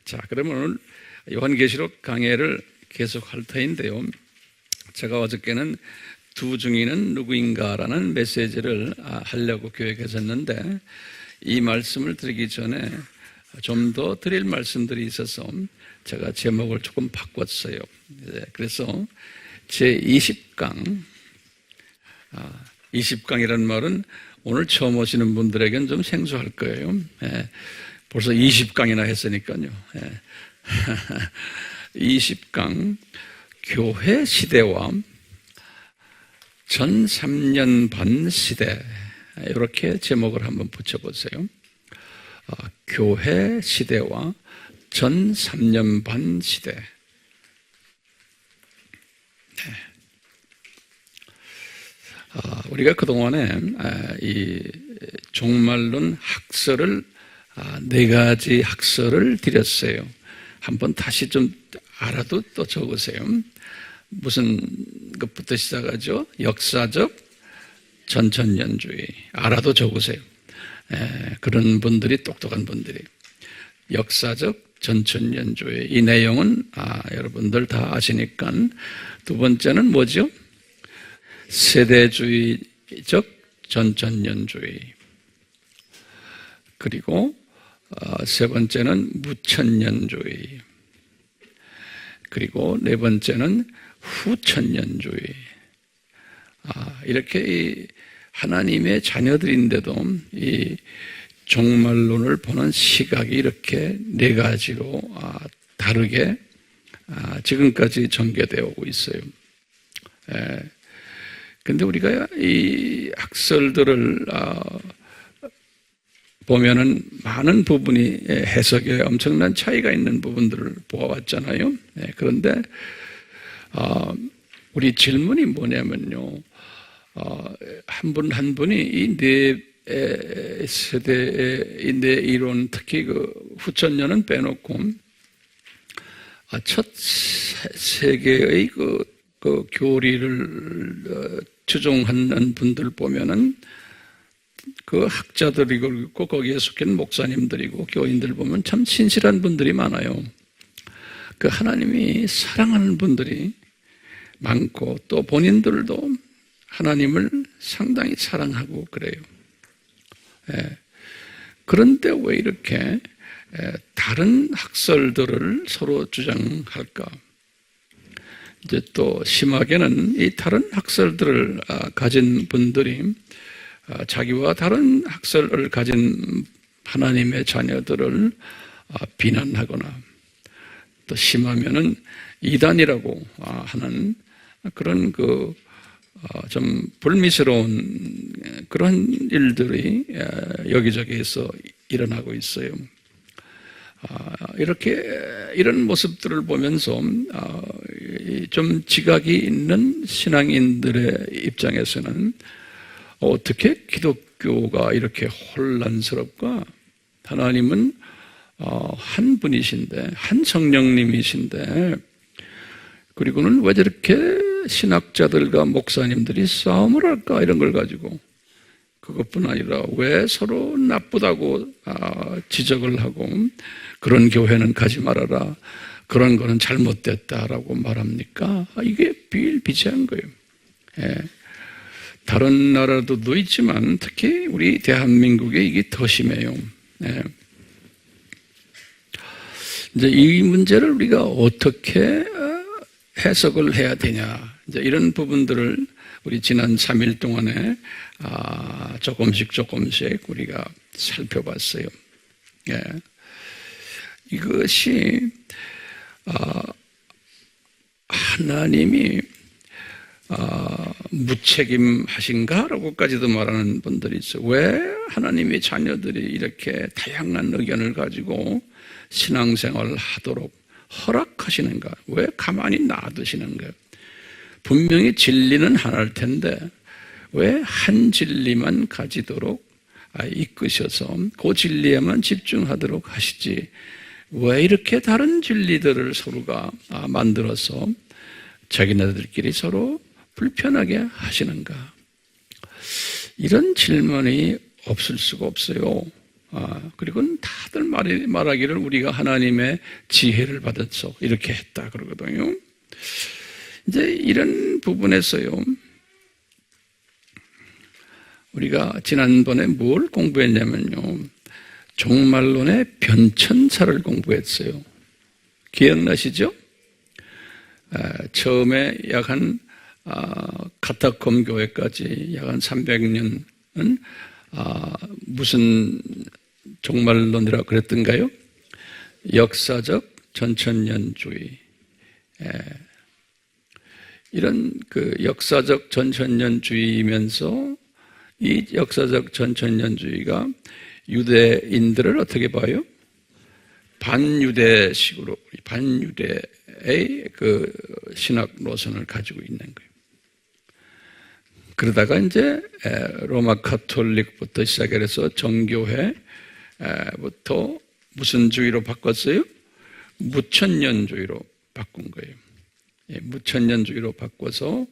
자, 그러면 오늘 요한계시록 강해를 계속할 터인데요. 제가 어저께는 두 증인은 누구인가라는 메시지를 하려고 계획했었는데 이 말씀을 드리기 전에 좀 더 드릴 말씀들이 있어서 제가 제목을 조금 바꿨어요. 그래서 제20강 20강이라는 말은 오늘 처음 오시는 분들에게는 좀 생소할 거예요. 벌써 20강이나 했으니까요. 20강 교회 시대와 전 3년 반 시대, 이렇게 제목을 한번 붙여보세요. 교회 시대와 전 3년 반 시대. 우리가 그동안에 이 종말론 학설을 4가지 학설을 드렸어요. 한번 다시 좀 알아도 또 적으세요. 무슨 것부터 시작하죠? 역사적 전천년주의. 알아도 적으세요. 그런 분들이 똑똑한 분들이. 역사적 전천년주의. 이 내용은 여러분들 다 아시니까. 두 번째는 뭐죠? 세대주의적 전천년주의. 그리고 세 번째는 무천년주의. 그리고 네 번째는 후천년주의. 이렇게 하나님의 자녀들인데도 이 종말론을 보는 시각이 이렇게 4가지로 다르게 지금까지 전개되어 오고 있어요. 근데 우리가 이 학설들을 보면은 많은 부분이 해석에 엄청난 차이가 있는 부분들을 보아왔잖아요. 그런데 우리 질문이 뭐냐면요, 한 분 한 분이 이 4세대의 이 4이론, 특히 그 후천년은 빼놓고 첫 세계의 그 교리를 추종하는 분들 보면은 그 학자들이고 있고 거기에 속한 목사님들이고 교인들 보면 참 신실한 분들이 많아요. 그 하나님이 사랑하는 분들이 많고 또 본인들도 하나님을 상당히 사랑하고 그래요. 그런데 왜 이렇게 다른 학설들을 서로 주장할까? 이제 또 심하게는 이 다른 학설들을 가진 분들이 자기와 다른 학설을 가진 하나님의 자녀들을 비난하거나 또 심하면은 이단이라고 하는 그런 좀 불미스러운 그런 일들이 여기저기에서 일어나고 있어요. 이런 모습들을 보면서 좀 지각이 있는 신앙인들의 입장에서는 어떻게 기독교가 이렇게 혼란스럽까? 하나님은 한 분이신데, 한 성령님이신데, 그리고는 왜 저렇게 신학자들과 목사님들이 싸움을 할까? 이런 걸 가지고. 그것뿐 아니라 왜 서로 나쁘다고 지적을 하고 그런 교회는 가지 말아라, 그런 거는 잘못됐다라고 말합니까? 이게 비일비재한 거예요. 다른 나라도 있지만 특히 우리 대한민국에 이게 더 심해요. 이제 이 문제를 우리가 어떻게 해석을 해야 되냐, 이제 이런 부분들을 우리 지난 3일 동안에 조금씩 우리가 살펴봤어요. 이것이 하나님이 무책임하신가라고까지도 말하는 분들이 있어요. 왜 하나님의 자녀들이 이렇게 다양한 의견을 가지고 신앙생활을 하도록 허락하시는가? 왜 가만히 놔두시는가? 분명히 진리는 하나일 텐데 왜 한 진리만 가지도록 이끄셔서 그 진리에만 집중하도록 하시지, 왜 이렇게 다른 진리들을 서로가 만들어서 자기네들끼리 서로 불편하게 하시는가? 이런 질문이 없을 수가 없어요. 그리고 다들 말하기를 우리가 하나님의 지혜를 받았어. 이렇게 했다. 그러거든요. 이제 이런 부분에서요, 우리가 지난번에 뭘 공부했냐면요, 종말론의 변천사를 공부했어요. 기억나시죠? 처음에 약 한 카타콤 교회까지 약 한 300년은 무슨 종말론이라고 그랬던가요? 역사적 전천년주의. 이런 그 역사적 전천년주의이면서 이 역사적 전천년주의가 유대인들을 어떻게 봐요? 반유대식으로, 반유대의 그 신학 노선을 가지고 있는 거예요. 그러다가 이제 로마 카톨릭부터 시작해서 정교회부터 무슨 주의로 바꿨어요? 무천년주의로 바꾼 거예요. 무천년주의로 바꿔서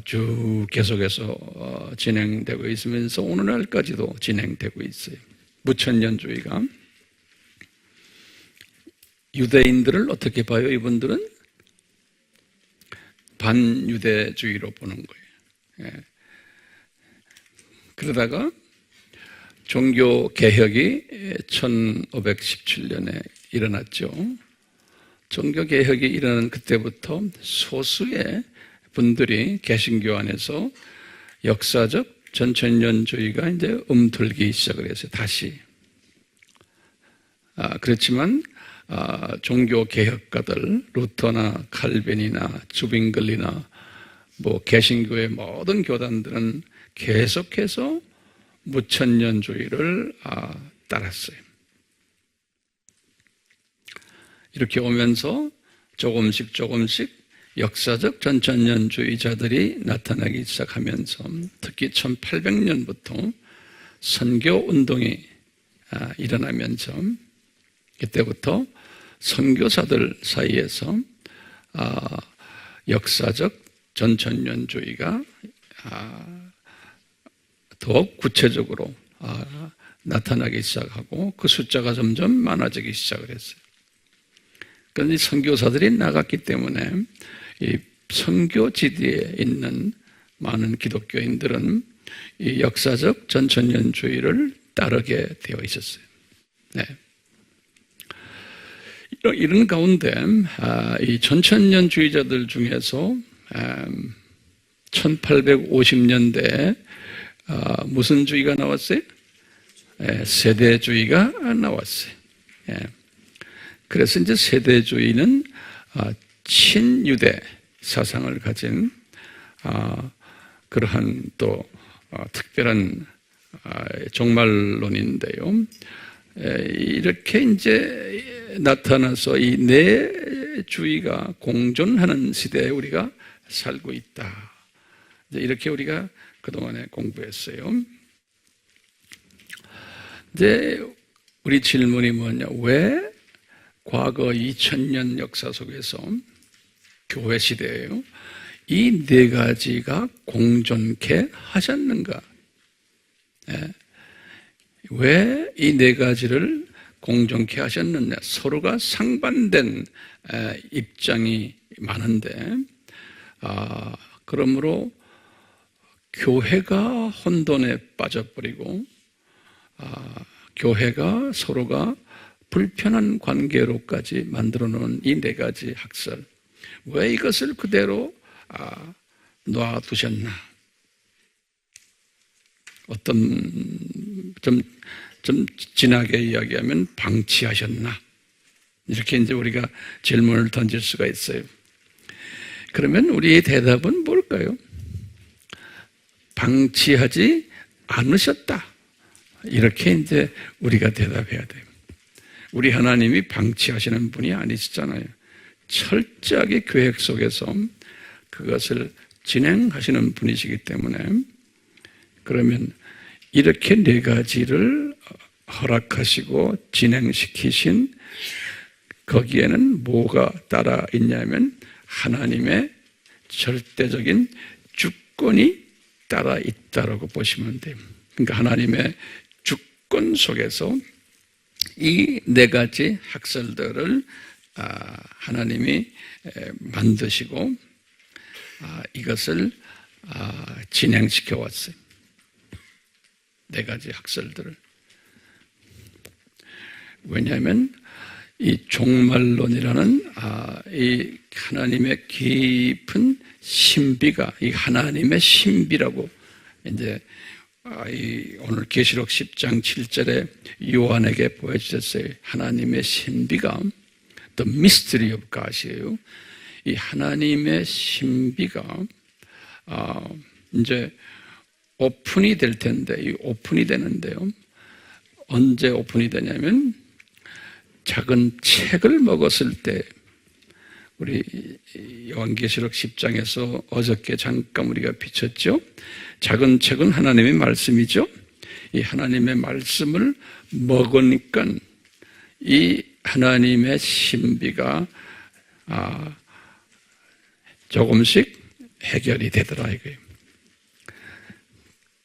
쭉 계속해서 진행되고 있으면서 오늘날까지도 진행되고 있어요. 무천년주의가. 유대인들을 어떻게 봐요? 이분들은 반유대주의로 보는 거예요. 그러다가 종교개혁이 1517년에 일어났죠. 종교개혁이 일어난 그때부터 소수의 분들이 개신교 안에서 역사적 전천년주의가 이제 움틀기 시작을 했어요. 다시. 그렇지만 종교개혁가들 루터나 칼빈이나 주빙글리나 뭐 개신교의 모든 교단들은 계속해서 무천년주의를 따랐어요. 이렇게 오면서 조금씩 역사적 전천년주의자들이 나타나기 시작하면서 특히 1800년부터 선교운동이 일어나면서 이때부터 선교사들 사이에서 역사적 전천년주의가 더욱 구체적으로 나타나기 시작하고 그 숫자가 점점 많아지기 시작을 했어요. 그런데 선교사들이 나갔기 때문에 이 선교지대에 있는 많은 기독교인들은 이 역사적 전천년주의를 따르게 되어 있었어요. 네. 이런 가운데 이 전천년주의자들 중에서 1850년대에 무슨 주의가 나왔어요? 세대주의가 나왔어요. 그래서 이제 세대주의는 친유대 사상을 가진 그러한 또 특별한 종말론인데요. 이렇게 이제 나타나서 이 네 주의가 공존하는 시대에 우리가 살고 있다. 이렇게 우리가 그동안에 공부했어요. 이제 우리 질문이 뭐냐? 왜 과거 2000년 역사 속에서 교회 시대에요, 이 네 가지가 공존케 하셨는가? 왜 이 네 가지를 공존케 하셨느냐? 서로가 상반된 입장이 많은데, 그러므로 교회가 혼돈에 빠져버리고, 교회가 서로가 불편한 관계로까지 만들어 놓은 이 네 가지 학설, 왜 이것을 그대로 놔두셨나? 어떤 좀 진하게 이야기하면 방치하셨나? 이렇게 이제 우리가 질문을 던질 수가 있어요. 그러면 우리의 대답은 뭘까요? 방치하지 않으셨다. 이렇게 이제 우리가 대답해야 돼요. 우리 하나님이 방치하시는 분이 아니시잖아요. 철저하게 계획 속에서 그것을 진행하시는 분이시기 때문에, 그러면 이렇게 네 가지를 허락하시고 진행시키신 거기에는 뭐가 따라 있냐면 하나님의 절대적인 주권이 따라 있다라고 보시면 돼요. 그러니까 하나님의 조건 속에서 이 네 가지 학설들을 하나님이 만드시고 이것을 진행시켜 왔어요. 네 가지 학설들을. 왜냐하면 이 종말론이라는 이 하나님의 깊은 신비가, 이 하나님의 신비라고 이제 오늘 계시록 10장 7절에 요한에게 보여주셨어요. 하나님의 신비가 The mystery of God이에요. 이 하나님의 신비가 이제 오픈이 될 텐데, 이 오픈이 되는데요. 언제 오픈이 되냐면 작은 책을 먹었을 때, 우리 요한계시록 10장에서 어저께 잠깐 우리가 비쳤죠. 작은 책은 하나님의 말씀이죠. 이 하나님의 말씀을 먹으니까 이 하나님의 신비가 조금씩 해결이 되더라 이거예요.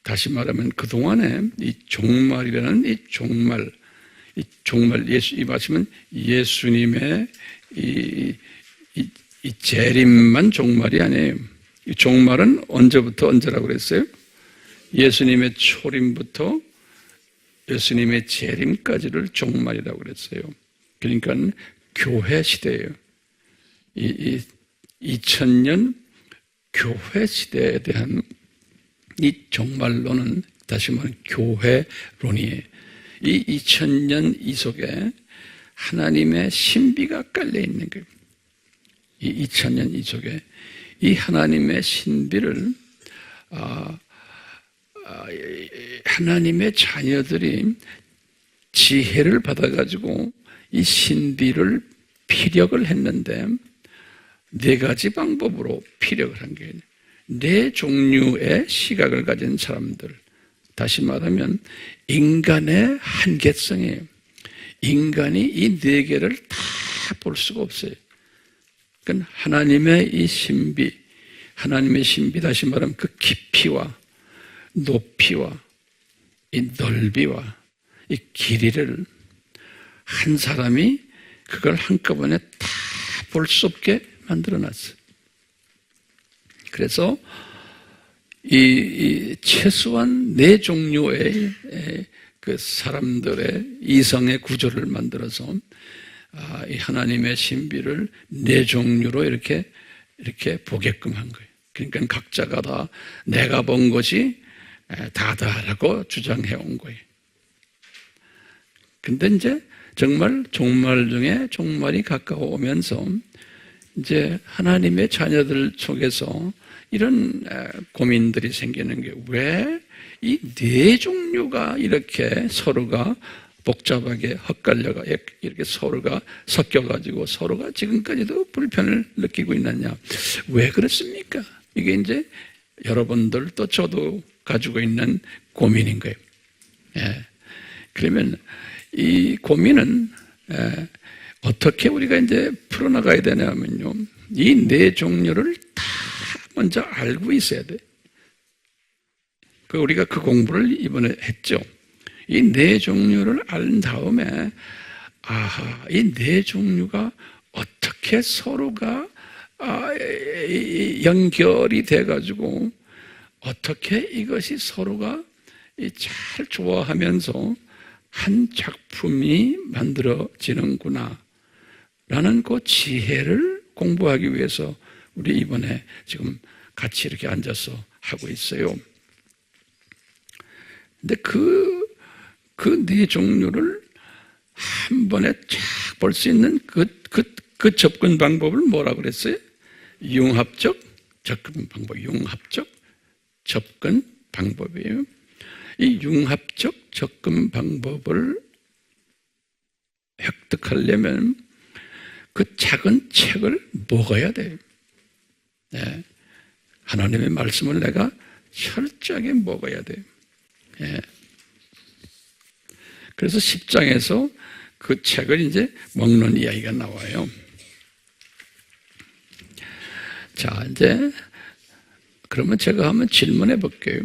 다시 말하면 그동안에 이 종말이라는 이 종말 이 말씀은 예수님의 이 재림만 종말이 아니에요. 이 종말은 언제부터 언제라고 그랬어요? 예수님의 초림부터 예수님의 재림까지를 종말이라고 그랬어요. 그러니까 교회 시대예요. 이 2000년 교회 시대에 대한 이 종말론은 다시 말하면 교회론이에요. 이 2000년 이 속에 하나님의 신비가 깔려 있는 거예요. 이 2000년 이 속에 이 하나님의 신비를 하나님의 자녀들이 지혜를 받아가지고 이 신비를 피력을 했는데 네 가지 방법으로 피력을 한 거예요. 네 종류의 시각을 가진 사람들, 다시 말하면 인간의 한계성이에요. 인간이 이 네 개를 다 볼 수가 없어요. 그러니까 하나님의 이 신비, 하나님의 신비, 다시 말하면 그 깊이와 높이와 이 넓이와 이 길이를 한 사람이 그걸 한꺼번에 다 볼 수 없게 만들어 놨어요. 그래서 이 최소한 네 종류의 그 사람들의 이성의 구조를 만들어서 이 하나님의 신비를 네 종류로 이렇게 보게끔 한 거예요. 그러니까 각자가 다 내가 본 것이 다다라고 주장해 온 거예요. 근데 이제 정말 종말 중에 종말이 가까워 오면서 이제 하나님의 자녀들 속에서 이런 고민들이 생기는 게 왜 이 네 종류가 이렇게 서로가 복잡하게 헛갈려가 이렇게 서로가 섞여가지고 서로가 지금까지도 불편을 느끼고 있느냐? 왜 그렇습니까? 이게 이제 여러분들 또 저도 가지고 있는 고민인 거예요. 예. 그러면 이 고민은 어떻게 우리가 이제 풀어나가야 되냐면요. 이 네 종류를 다 먼저 알고 있어야 돼. 우리가 그 공부를 이번에 했죠. 이 네 종류를 알 다음에, 이 네 종류가 어떻게 서로가 연결이 돼가지고 어떻게 이것이 서로가 잘 조화하면서 한 작품이 만들어지는구나 라는 그 지혜를 공부하기 위해서 우리 이번에 지금 같이 이렇게 앉아서 하고 있어요. 근데 그 네 종류를 한 번에 쫙 볼 수 있는 그 접근 방법을 뭐라고 그랬어요? 융합적 접근 방법, 융합적 접근 방법이에요. 이 융합적 접근 방법을 획득하려면 그 작은 책을 먹어야 돼요. 네. 하나님의 말씀을 내가 철저하게 먹어야 돼요. 네. 그래서 10장에서 그 책을 이제 먹는 이야기가 나와요. 자, 이제 그러면 제가 한번 질문해 볼게요.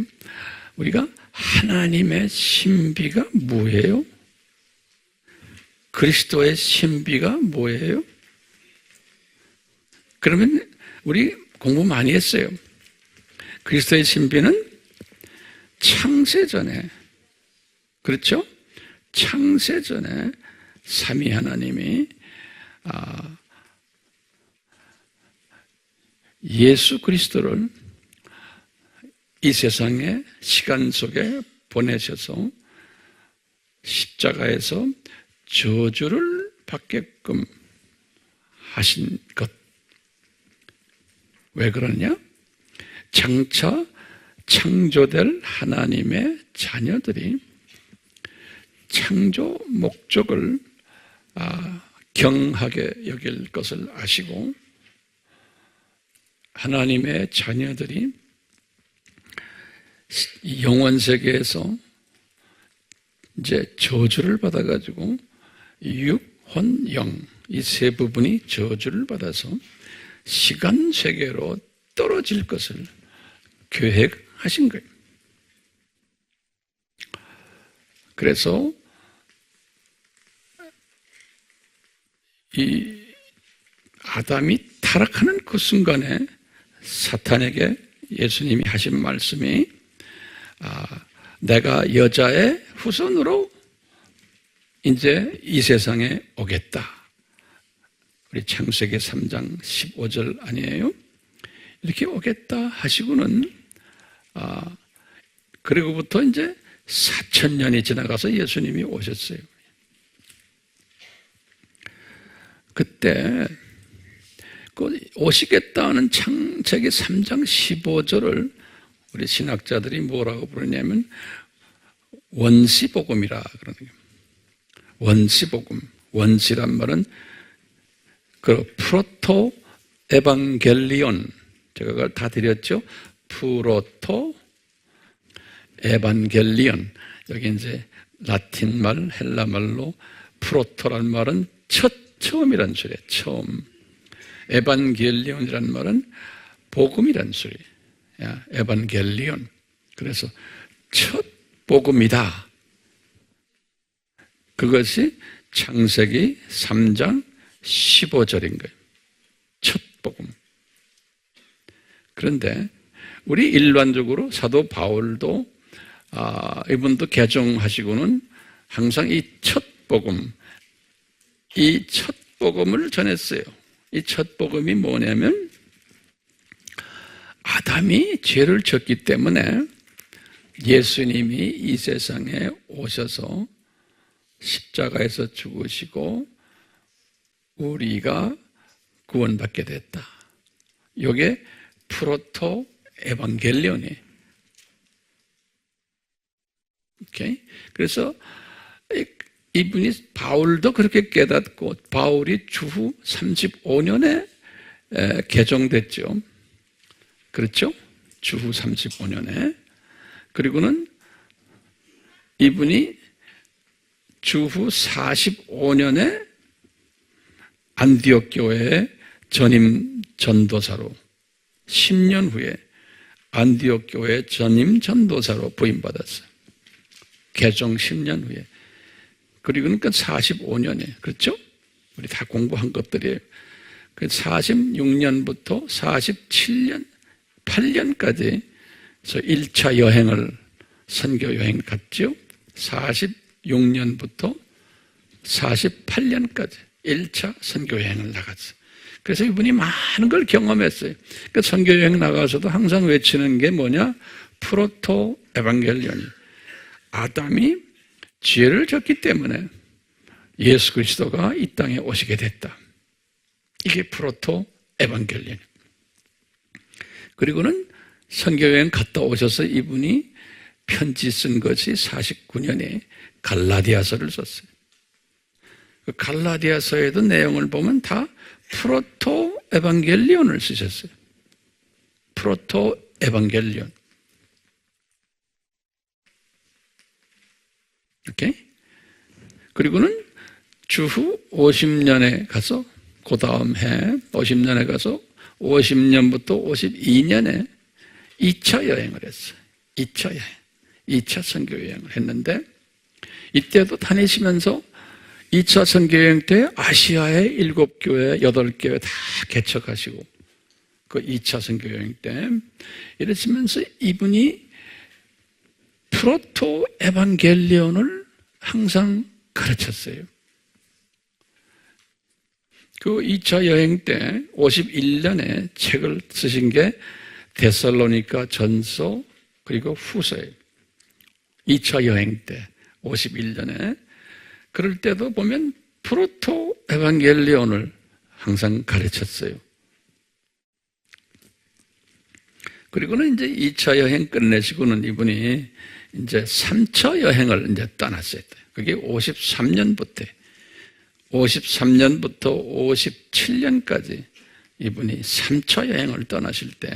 우리가 하나님의 신비가 뭐예요? 그리스도의 신비가 뭐예요? 그러면 우리 공부 많이 했어요. 그리스도의 신비는 창세전에, 그렇죠? 창세전에 삼위 하나님이 예수 그리스도를 이 세상의 시간 속에 보내셔서 십자가에서 저주를 받게끔 하신 것. 왜 그러냐? 장차 창조될 하나님의 자녀들이 창조 목적을 경하게 여길 것을 아시고, 하나님의 자녀들이 영원 세계에서 이제 저주를 받아가지고 육, 혼, 영, 이 세 부분이 저주를 받아서 시간 세계로 떨어질 것을 계획하신 거예요. 그래서 이 아담이 타락하는 그 순간에 사탄에게 예수님이 하신 말씀이 내가 여자의 후손으로 이제 이 세상에 오겠다. 우리 창세기 3장 15절 아니에요? 이렇게 오겠다 하시고는 그리고부터 이제 4,000년이 지나가서 예수님이 오셨어요. 그때 그 오시겠다는 창세기 3장 15절을 우리 신학자들이 뭐라고 부르냐면 원시복음이라 그러는 거예요. 원시복음. 원시란 말은 그 프로토 에반겔리온, 제가 그걸 다 드렸죠. 프로토 에반겔리온. 여기 이제 라틴 말, 헬라 말로 프로토란 말은 처음이란 소리예요. 처음. 에반겔리온이란 말은 복음이란 소리예요. 에반겔리온. 그래서 첫 복음이다. 그것이 창세기 3장 15절인 거예요. 첫 복음. 그런데 우리 일반적으로 사도 바울도 이분도 개종하시고는 항상 이 첫 복음, 이 첫 복음을 전했어요. 이 첫 복음이 뭐냐면 아담이 죄를 졌기 때문에 예수님이 이 세상에 오셔서 십자가에서 죽으시고 우리가 구원받게 됐다. 이게 프로토 에반겔리온이에요. 오케이? 그래서 이분이 바울도 그렇게 깨닫고 바울이 주후 35년에 개종됐죠. 그렇죠? 주후 35년에. 그리고는 이분이 주후 45년에 안디옥 교회의 전임 전도사로 10년 후에 안디옥 교회 전임 전도사로 부임받았어요. 개종 10년 후에. 그리고는 45년에, 그렇죠? 우리 다 공부한 것들이에요. 46년부터 47년, 8년까지 1차 여행을, 선교 여행 갔죠? 46년부터 48년까지 1차 선교 여행을 나갔어요. 그래서 이분이 많은 걸 경험했어요. 그 선교 여행 나가서도 항상 외치는 게 뭐냐? 프로토 에반겔리온. 아담이 죄를 졌기 때문에 예수 그리스도가 이 땅에 오시게 됐다. 이게 프로토 에반겔리온. 그리고는 선교여행 갔다 오셔서 이분이 편지 쓴 것이 49년에 갈라디아서를 썼어요. 그 갈라디아서에도 내용을 보면 다 프로토 에반겔리온을 쓰셨어요. 프로토 에반겔리온. 오케이? 그리고는 주후 50년에 가서 그 다음 해 50년에 가서 50년부터 52년에 2차 여행을 했어요. 2차 여행. 2차 선교 여행을 했는데 이때도 다니시면서 2차 선교 여행 때 아시아의 7교회, 8교회 다 개척하시고 그 2차 선교 여행 때 이러시면서 이분이 프로토 에반겔리온을 항상 가르쳤어요. 그 2차 여행 때 51년에 책을 쓰신 게 데살로니가 전서 그리고 후서예요. 2차 여행 때 51년에 그럴 때도 보면 프로토 에반겔리온을 항상 가르쳤어요. 그리고는 이제 2차 여행 끝내시고는 이분이 이제 3차 여행을 이제 떠났어요. 그게 53년부터 57년까지 이분이 3차 여행을 떠나실 때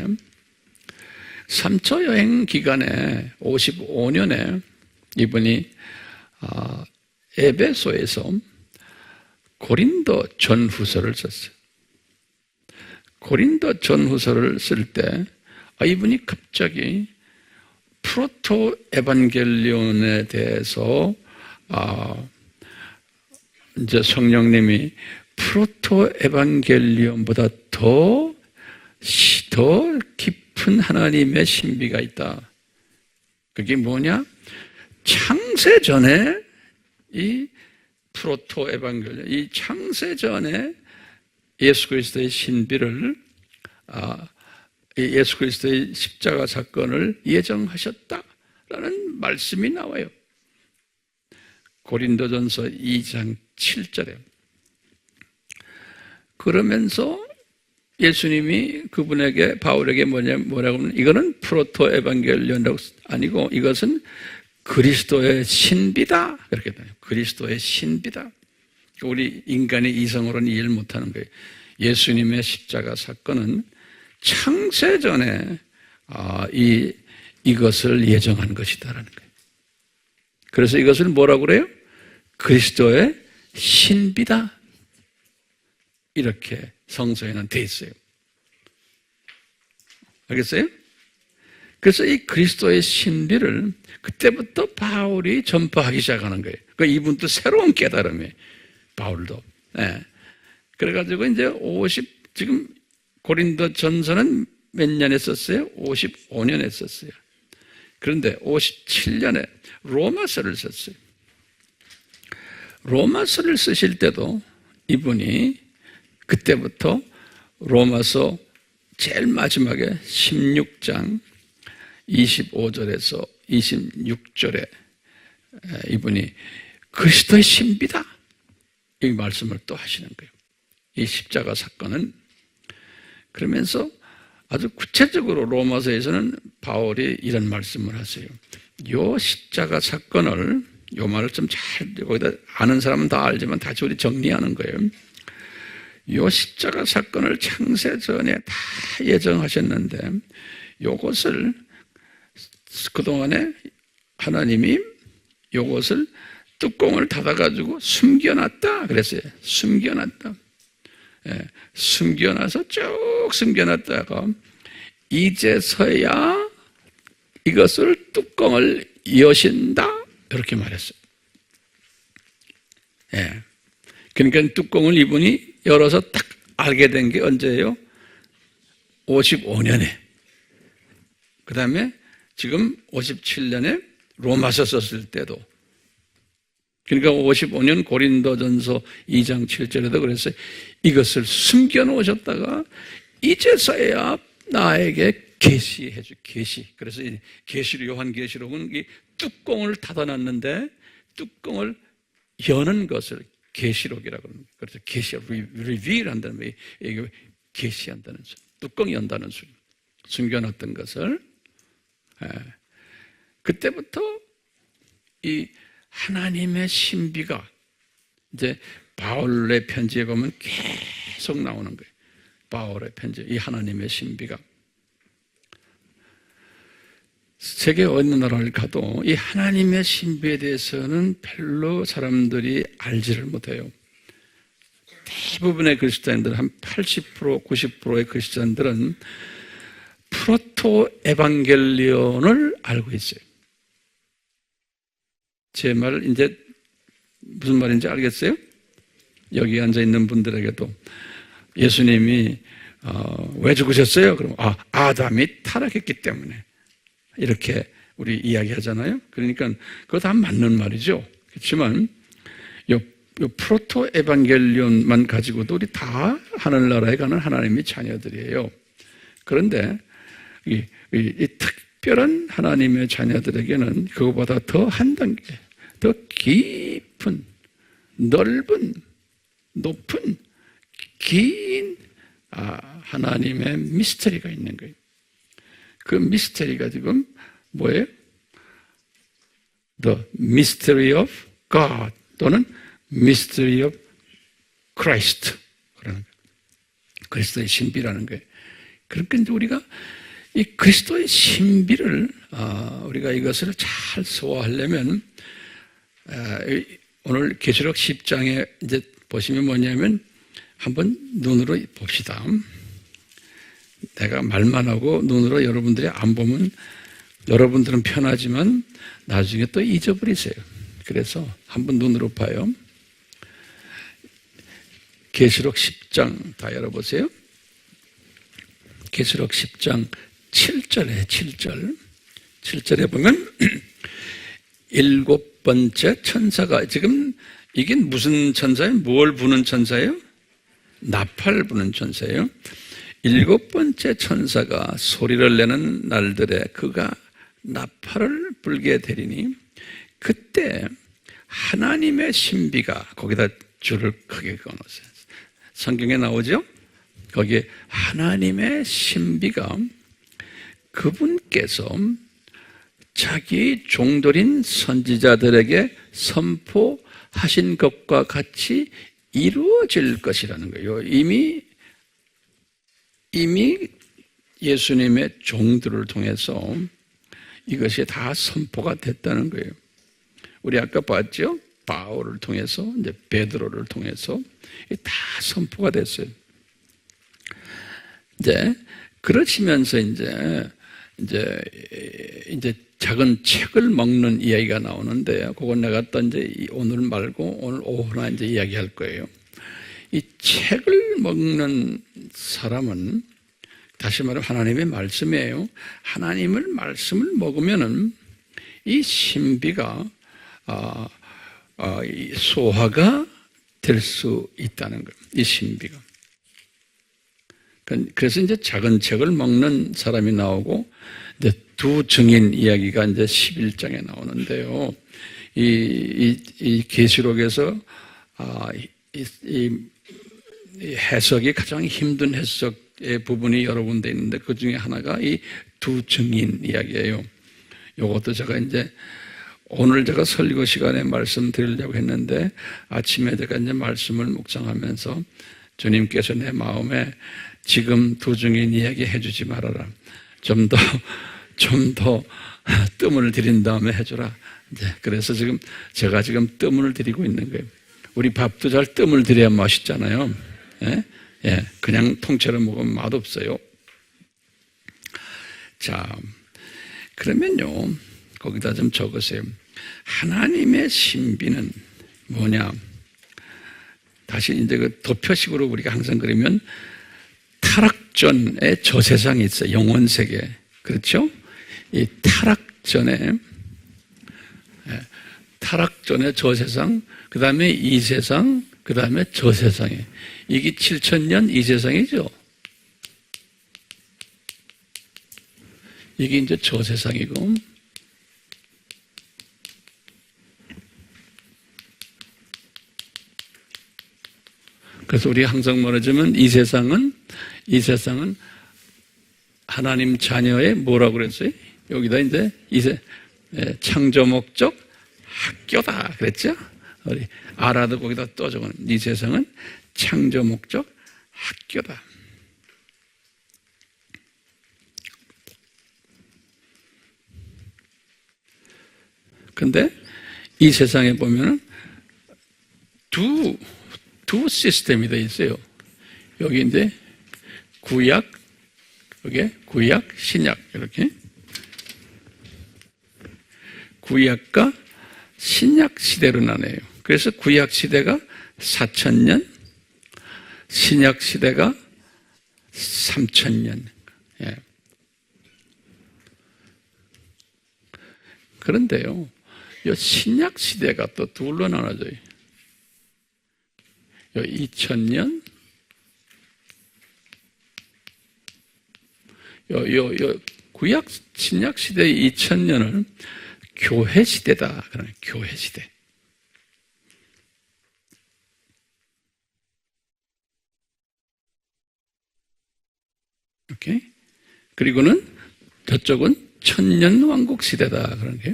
3차 여행 기간에 55년에 이분이 에베소에서 고린도 전후서를 썼어요. 고린도 전후서를 쓸 때 이분이 갑자기 프로토 에반겔리온에 대해서 이제 성령님이 프로토 에반겔리온보다 더 깊은 하나님의 신비가 있다. 그게 뭐냐? 창세 전에 이 프로토 에반겔리온, 이 창세 전에 예수 그리스도의 신비를 예수 그리스도의 십자가 사건을 예정하셨다라는 말씀이 나와요. 고린도전서 2장 7절에. 그러면서 예수님이 그분에게 바울에게 뭐라고 하면 이거는 프로토 에반겔리온이라고 아니고 이것은 그리스도의 신비다. 그렇게 돼요. 그리스도의 신비다. 우리 인간의 이성으로는 이해를 못하는 거예요. 예수님의 십자가 사건은 창세 전에 이것을 예정한 것이다라는 거예요. 그래서 이것을 뭐라고 그래요? 그리스도의 신비다. 이렇게 성서에는 돼 있어요. 알겠어요? 그래서 이 그리스도의 신비를 그때부터 바울이 전파하기 시작하는 거예요. 그러니까 이분도 새로운 깨달음이에요. 바울도. 네. 그래가지고 이제 지금 고린도 전서는 몇 년에 썼어요? 55년에 썼어요. 그런데 57년에 로마서를 썼어요. 로마서를 쓰실 때도 이분이 그때부터 로마서 제일 마지막에 16장 25절에서 26절에 이분이 그리스도의 신비다. 이 말씀을 또 하시는 거예요. 이 십자가 사건은 그러면서 아주 구체적으로 로마서에서는 바울이 이런 말씀을 하세요. 요 십자가 사건을 요 말을 좀 잘 거기다 아는 사람은 다 알지만 다시 우리 정리하는 거예요. 요 십자가 사건을 창세 전에 다 예정하셨는데 요것을 그동안에 하나님이 요것을 뚜껑을 닫아가지고 숨겨놨다 그랬어요. 숨겨놨다. 예, 숨겨놔서 쭉 숨겨놨다가 이제서야 이것을 뚜껑을 여신다 이렇게 말했어요. 예, 그러니까 뚜껑을 이분이 열어서 딱 알게 된 게 언제예요? 55년에. 그 다음에 지금 57년에 로마서 썼을 때도. 그러니까 55년 고린도전서 2장 7절에도 그랬어요. 이것을 숨겨놓으셨다가 이제서야 나에게 계시. 그래서 요한계시록은 이 뚜껑을 닫아놨는데 뚜껑을 여는 것을 계시록이라고 합니다. 그래서 리빌한다는 거, 이게 계시한다는 소리, 뚜껑 연다는 소리, 숨겨놨던 것을. 그때부터 이 하나님의 신비가 이제 바울의 편지에 보면 계속 나오는 거예요. 바울의 편지, 이 하나님의 신비가. 세계 어느 나라를 가도 이 하나님의 신비에 대해서는 별로 사람들이 알지를 못해요. 대부분의 그리스도인들, 한 80%, 90%의 그리스도인들은 프로토 에반겔리온을 알고 있어요. 제 말 이제 무슨 말인지 알겠어요? 여기 앉아 있는 분들에게도 예수님이 왜 죽으셨어요? 그럼 아담이 타락했기 때문에 이렇게 우리 이야기하잖아요. 그러니까 그거 다 맞는 말이죠. 그렇지만 요 프로토 에반겔리온만 가지고도 우리 다 하늘나라에 가는 하나님의 자녀들이에요. 그런데 이 특별한 하나님의 자녀들에게는 그거보다 더 한 단계, 더 깊은, 넓은, 높은, 긴 하나님의 미스터리가 있는 거예요. 그 미스터리가 지금 뭐예요? The mystery of God 또는 mystery of Christ 그러는 거예요. 그리스도의 신비라는 거예요. 그러니까 이제 우리가 이 그리스도의 신비를 우리가 이것을 잘 소화하려면 오늘 계시록 10장에 이제 보시면 뭐냐면 한번 눈으로 봅시다. 내가 말만 하고 눈으로 여러분들이 안 보면 여러분들은 편하지만 나중에 또 잊어버리세요. 그래서 한번 눈으로 봐요. 계시록 10장 다 열어보세요. 계시록 10장 7절에 7절에 보면 일곱 번째 천사가 지금 이게 무슨 천사예요? 뭘 부는 천사예요? 나팔 부는 천사예요. 일곱 번째 천사가 소리를 내는 날들에 그가 나팔을 불게 되리니 그때 하나님의 신비가 거기다 줄을 크게 그어놓으세요. 성경에 나오죠? 거기에 하나님의 신비가 그분께서 자기 종들인 선지자들에게 선포하신 것과 같이 이루어질 것이라는 거예요. 이미 예수님의 종들을 통해서 이것이 다 선포가 됐다는 거예요. 우리 아까 봤죠? 바울을 통해서, 이제 베드로를 통해서 다 선포가 됐어요. 이제 그러시면서 이제 작은 책을 먹는 이야기가 나오는데요. 그건 내가 또 이제 오늘 말고 오늘 오후나 이제 이야기할 거예요. 이 책을 먹는 사람은 다시 말하면 하나님의 말씀이에요. 하나님의 말씀을 먹으면은 이 신비가 소화가 될 수 있다는 거예요. 이 신비가. 그래서 이제 작은 책을 먹는 사람이 나오고 이제 두 증인 이야기가 이제 11장에 나오는데요. 이 계시록에서 이 해석이 가장 힘든 해석의 부분이 여러 군데 있는데 그 중에 하나가 이 두 증인 이야기예요. 이것도 제가 이제 오늘 제가 설교 시간에 말씀드리려고 했는데 아침에 제가 이제 말씀을 묵상하면서 주님께서 내 마음에 지금 두 증인 이야기 해주지 말아라. 좀 더 뜸을 들인 다음에 해주라. 이제 그래서 제가 지금 뜸을 들이고 있는 거예요. 우리 밥도 잘 뜸을 들여야 맛있잖아요. 예, 그냥 통째로 먹으면 맛없어요. 자, 그러면요, 거기다 좀 적으세요. 하나님의 신비는 뭐냐? 다시 이제 그 도표식으로 우리가 항상 그러면 타락전에 저 세상이 있어요. 영원 세계. 그렇죠? 이 타락전에 저 세상, 그 다음에 이 세상, 그 다음에 저 세상에. 이게 7,000년 이 세상이죠. 이게 이제 저 세상이고. 그래서 우리 항상 말하자면 이 세상은 하나님 자녀의 뭐라고 그랬어요? 여기다 이제 창조 목적 학교다 그랬죠? 우리 알아도 거기다 또 적어놓은 이 세상은 창조 목적 학교다. 근데 이 세상에 보면은 두 시스템이 되어 있어요. 여기 이제 구약, 여기 구약, 신약 이렇게 구약과 신약 시대로 나눠요. 그래서 구약 시대가 4,000년, 신약 시대가 3,000년. 예. 그런데요, 이 신약 시대가 또 둘로 나눠져요. 요 2000년, 요 구약 신약 시대의 2000년을 교회 시대다. 그러면 교회 시대. 오케이. 그리고는 저쪽은 천년 왕국 시대다. 그런 게.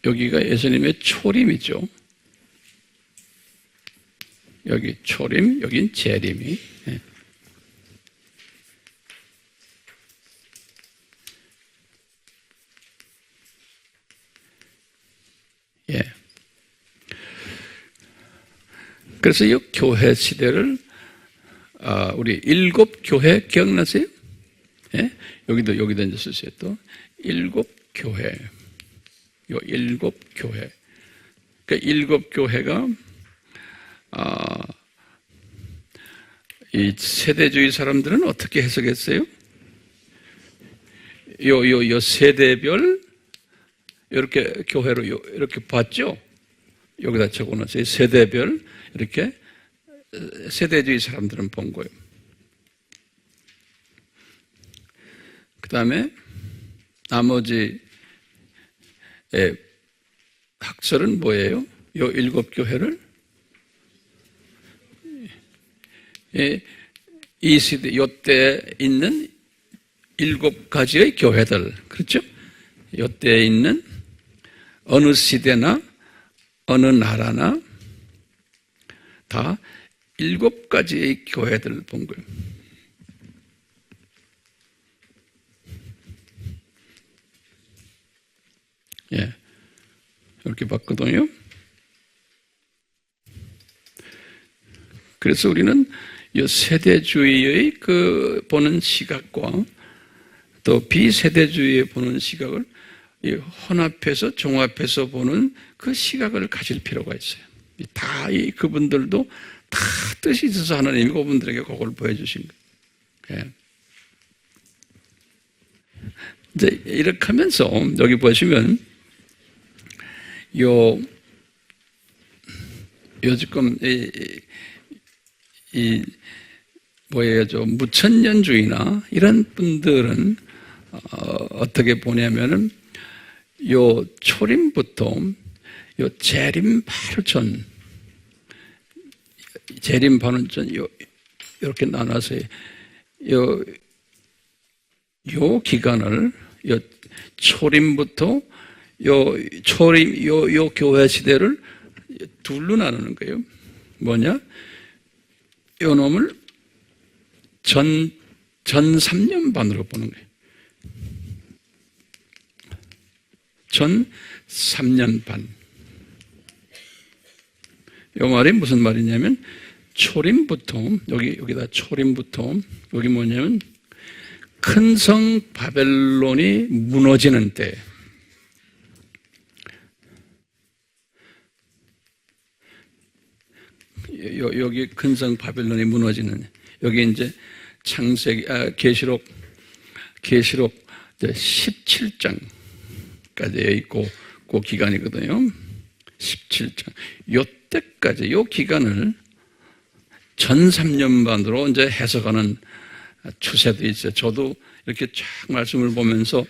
여기가 예수님의 초림이죠. 여기 초림, 여긴 재림이. 예. 예. 그래서 이 교회 시대를 우리 일곱 교회 기억나세요? 예? 여기도 이제 쓰세요. 또 일곱 교회. 요 일곱 교회. 그러니까 일곱 교회가 이 세대주의 사람들은 어떻게 해석했어요? 요 세대별 이렇게 교회로 이렇게 봤죠? 여기다 적어놨어요. 세대별 이렇게 세대주의 사람들은 본 거예요. 그 다음에 나머지 학설은 뭐예요? 요 일곱 교회를 이 시대 요때 있는 일곱 가지의 교회들, 그렇죠? 요때에 있는 어느 시대나 어느 나라나 다 일곱 가지의 교회들을 본 거예요. 예, 이렇게 봤거든요. 그래서 우리는 이 세대주의의 그 보는 시각과 또 비세대주의의 보는 시각을 혼합해서 종합해서 보는 그 시각을 가질 필요가 있어요. 다 그분들도 다 뜻이 있어서 하나님이 그분들에게 그걸 보여주신 거예요. 예. 이제 이렇게 하면서 여기 보시면 지금 뭐예요, 무천년주의나 이런 분들은 어떻게 보냐면은 요 초림부터 요 재림 바로 전, 재림 바로 전 이렇게 나눠서 요 기간을 요 초림부터 요 교회 시대를 둘로 나누는 거예요. 뭐냐? 요 놈을 전 3년 반으로 보는 거예요. 전 3년 반. 요 말이 무슨 말이냐면, 초림부터, 여기다 초림부터, 여기 뭐냐면, 큰 성 바벨론이 무너지는 때, 여기 큰 성 바벨론이 무너지는, 여기 이제 계시록 17장까지 있고, 그 기간이거든요. 17장. 요때까지, 요 기간을 전 3년 반으로 이제 해석하는 추세도 있어요. 저도 이렇게 쫙 말씀을 보면서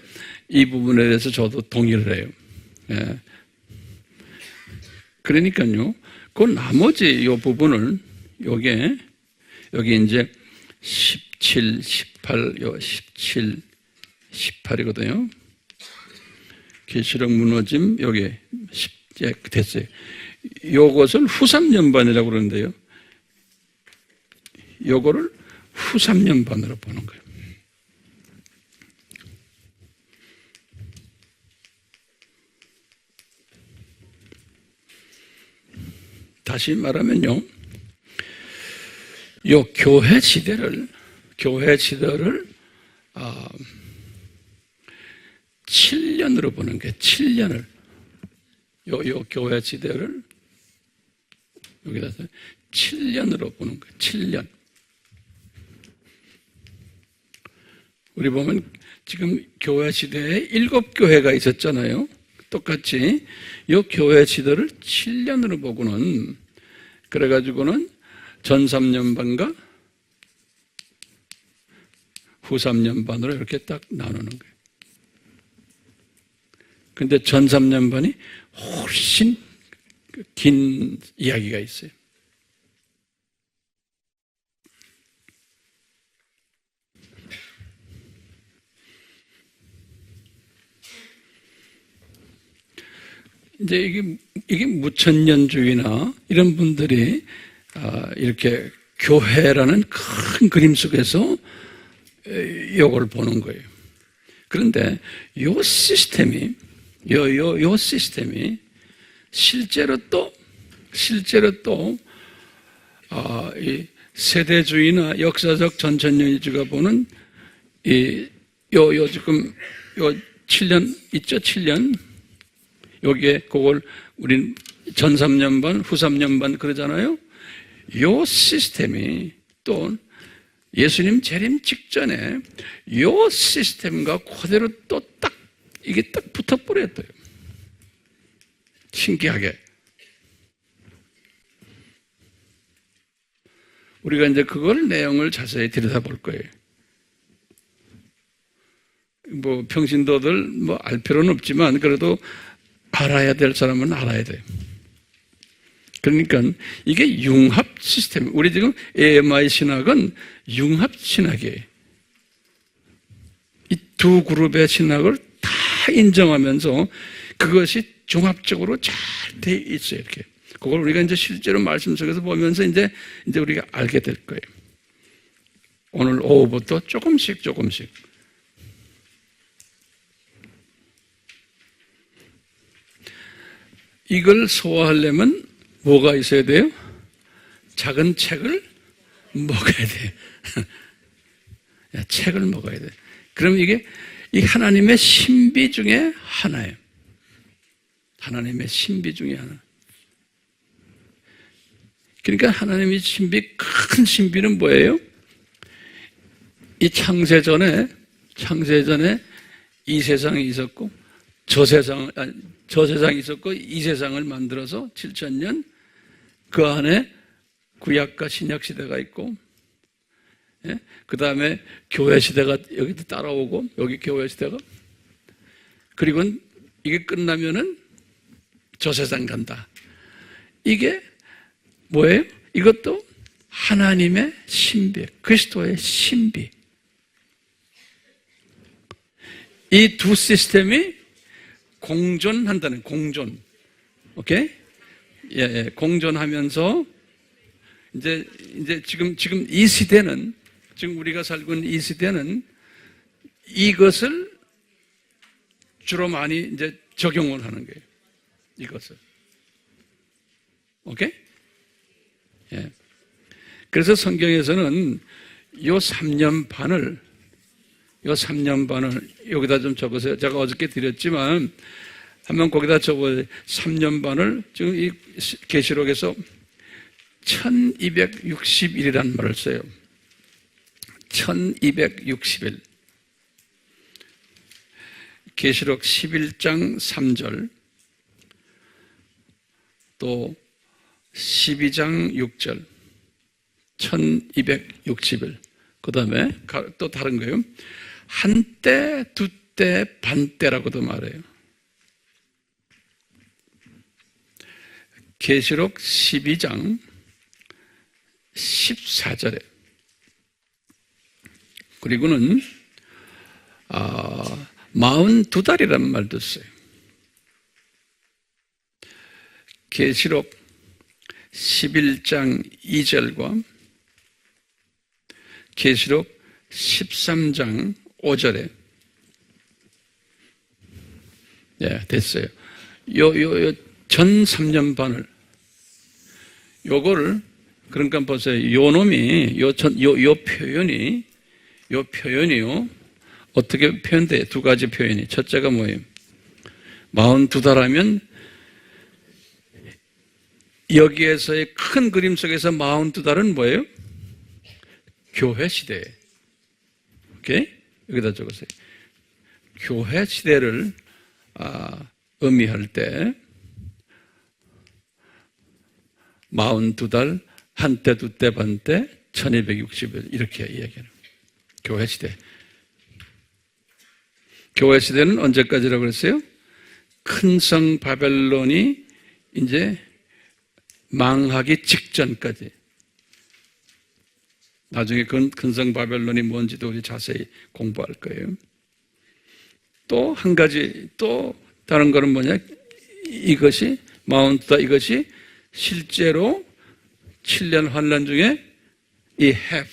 이 부분에 대해서 저도 동의를 해요. 예. 그러니까요, 그 나머지 요 부분을, 여기 이제 17, 18, 18이거든요. 계시록 무너짐, 여기 됐어요. 요것을 후3년반이라고 그러는데요. 요거를 후3년반으로 보는 거예요. 다시 말하면요, 요 교회 시대를 7년으로 보는 게 7년을 요 교회 시대를 여기다 7년으로 보는 거예요. 7년. 우리 보면 지금 교회 시대에 7교회가 있었잖아요. 똑같이 이 교회 시대를 7년으로 보고는 그래가지고는 전 3년반과 후 3년반으로 이렇게 딱 나누는 거예요. 근데 전 3년반이 훨씬 긴 이야기가 있어요. 이제 이게 무천년주의나 이런 분들이 이렇게 교회라는 큰 그림 속에서 이걸 보는 거예요. 그런데 요 시스템이 실제로 또 이 세대주의나 역사적 전천년주의가 보는 지금 7년 있죠? 7년. 여기에 그걸 우린 전 3년반, 후 3년반 그러잖아요. 요 시스템이 또 예수님 재림 직전에 요 시스템과 그대로 또 이게 딱 붙어버렸어요. 신기하게. 우리가 이제 그걸 내용을 자세히 들여다볼 거예요. 뭐 평신도들 알 필요는 없지만 그래도 알아야 될 사람은 알아야 돼요. 그러니까 이게 융합 시스템. 우리 지금 AMI 신학은 융합 신학이에요. 이 두 그룹의 신학을 다 인정하면서 그것이 종합적으로 잘 돼 있어요. 이렇게. 그걸 우리가 이제 실제로 말씀 속에서 보면서 이제 우리가 알게 될 거예요. 오늘 오후부터 조금씩. 이걸 소화하려면 뭐가 있어야 돼요? 작은 책을 먹어야 돼요. 책을 먹어야 돼요. 그럼 이게 이 하나님의 신비 중에 하나예요. 하나님의 신비 중에 하나. 그러니까 하나님의 신비, 큰 신비는 뭐예요? 이 창세 전에 이 세상이 있었고 저 세상이 있었고 이 세상을 만들어서 7,000년 그 안에 구약과 신약 시대가 있고, 그 다음에 교회 시대가 여기도 따라오고 여기 교회 시대가, 그리고 이게 끝나면은 저 세상 간다. 이게 뭐예요? 이것도 하나님의 신비, 그리스도의 신비. 이 두 시스템이 공존한다는, 공존. 오케이? 예, 공존하면서 이제 지금 이 시대는, 지금 우리가 살고 있는 이 시대는 이것을 주로 많이 이제 적용을 하는 거예요. 이것을. 오케이? 예. 그래서 성경에서는 요 3년 반을 여기다 좀 적으세요. 제가 어저께 드렸지만 한번 거기다 적어요. 3년 반을 지금 이 계시록에서 1260일이라는 말을 써요. 1260일. 계시록 11장 3절, 또 12장 6절, 1260일. 그 다음에 또 다른 거예요. 한때, 두때, 반때라고도 말해요. 계시록 12장 14절에. 그리고는 42달이라는 말도 써요. 계시록 11장 2절과 계시록 13장 5절에. 네, 됐어요. 전 3년 반을 요거를, 그러니까 보세요. 요 놈이, 요 표현이요. 어떻게 표현돼요? 두 가지 표현이. 첫째가 뭐예요? 42달 하면 여기에서의 큰 그림 속에서 42달은 뭐예요? 교회 시대예요. 오케이? 여기다 적으세요. 교회 시대를 의미할 때 42달, 한때, 두때, 반때, 1260일 이렇게 이야기하는 교회 시대. 교회 시대는 언제까지라고 그랬어요? 큰 성 바벨론이 이제 망하기 직전까지. 나중에 큰 성 바벨론이 뭔지도 우리 자세히 공부할 거예요. 또 한 가지, 또 다른 거는 뭐냐? 이것이, 마운트다, 이것이 실제로 7년 환란 중에 이 have,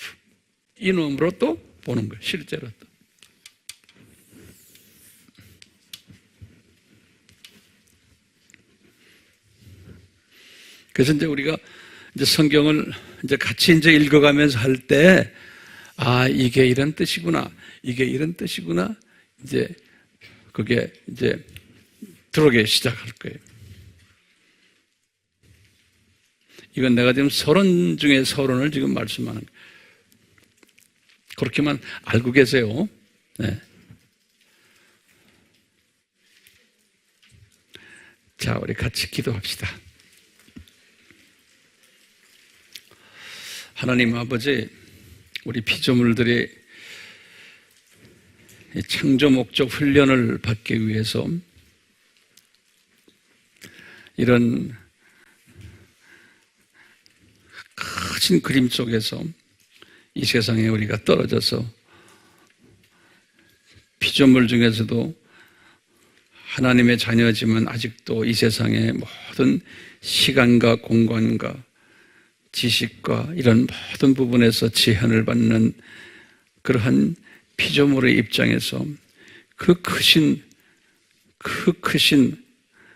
이 놈으로 또 보는 거예요. 실제로 또. 그래서 이제 우리가 이제 성경을 이제 같이 이제 읽어가면서 할 때, 이게 이런 뜻이구나. 이게 이런 뜻이구나. 이제 그게 이제 들어오기 시작할 거예요. 이건 내가 지금 서론 중에 서론을 지금 말씀하는 거예요. 그렇게만 알고 계세요. 네. 자, 우리 같이 기도합시다. 하나님 아버지, 우리 피조물들이 창조 목적 훈련을 받기 위해서 이런 큰 그림 속에서 이 세상에 우리가 떨어져서 피조물 중에서도 하나님의 자녀지만 아직도 이 세상의 모든 시간과 공간과 지식과 이런 모든 부분에서 제한을 받는 그러한 피조물의 입장에서 그 크신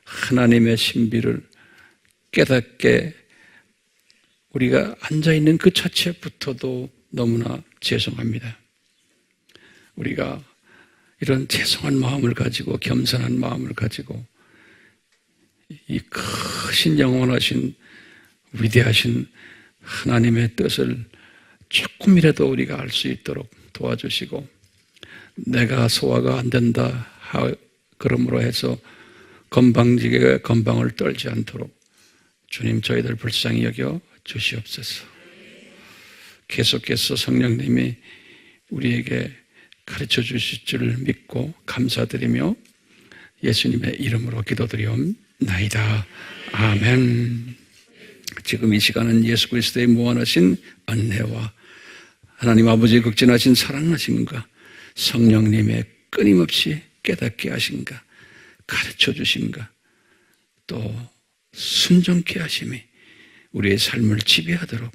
하나님의 신비를 깨닫게 우리가 앉아있는 그 자체부터도 너무나 죄송합니다. 우리가 이런 죄송한 마음을 가지고 겸손한 마음을 가지고 이 크신 영원하신 위대하신 하나님의 뜻을 조금이라도 우리가 알 수 있도록 도와주시고, 내가 소화가 안 된다 그러므로 해서 건방지게 건방을 떨지 않도록 주님 저희들 불쌍히 여겨 주시옵소서. 계속해서 성령님이 우리에게 가르쳐 주실 줄 믿고 감사드리며 예수님의 이름으로 기도드리옵나이다. 아멘. 지금 이 시간은 예수 그리스도의 무한하신 은혜와 하나님 아버지의 극진하신 사랑하심과 성령님의 끊임없이 깨닫게 하심과 가르쳐 주심과 또 순종케 하심이 우리의 삶을 지배하도록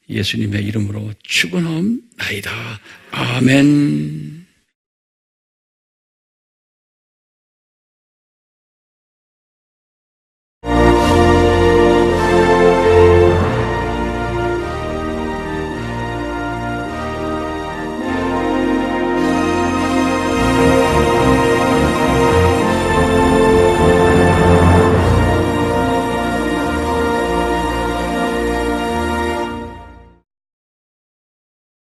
예수님의 이름으로 축원하옵나이다. 아멘.